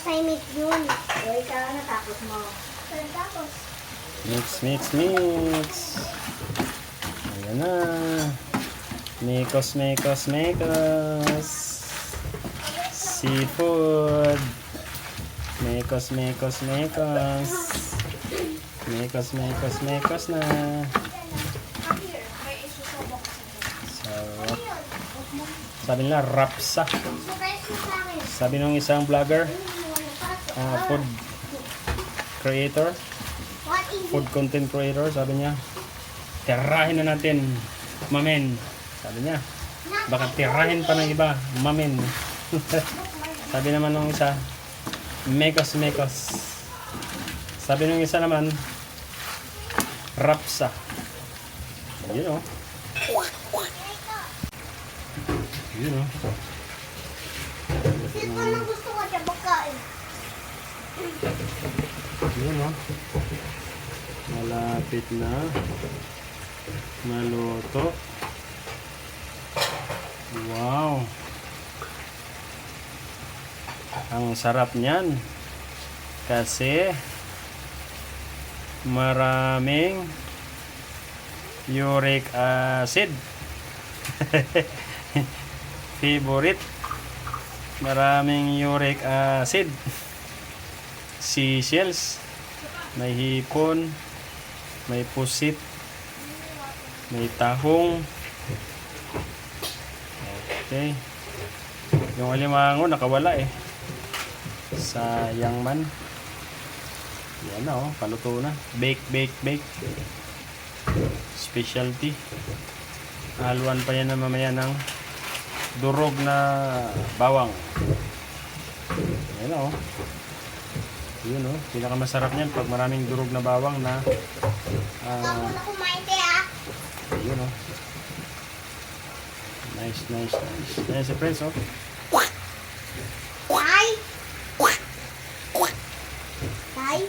assignment yun. O, ikaw natapos mo. Tapos. Mix, mix, mix. Ayan na. Mekos, mekos, mekos. Seafood. Mekos, mekos, mekos. Mekos, mekos, mekos na. Sarap. Sabi nila, rapsa. Sabi nung isang vlogger, food creator, What is food content creator, sabi niya, tirahin na natin, mamen. Sabi niya, baka tirahin pa ng iba, mamen. Sabi naman nung isa, mekos, mekos. Sabi nung isa naman, rapsa. Yun o. Yun o. Ito na gusto ko siya bakain. Yun o. Malapit na maluto. Wow. Ang sarap niyan. Kasi maraming uric acid. Favorite. Maraming uric acid. Seashells. May hipon. May pusit. May tahong. Okay. Yung alimango nakawala eh. Sayang man. Yan na oh, paluto na. Bake, bake, bake. Specialty. Haluan pa yan na mamaya ng durog na bawang. Yan na oh. Yun oh, pinakamasarap niyan pag maraming durog na bawang na Ako na kumain kaya. yun oh. Nice, nice, nice. Ayan si Prince oh. Tay? Tay?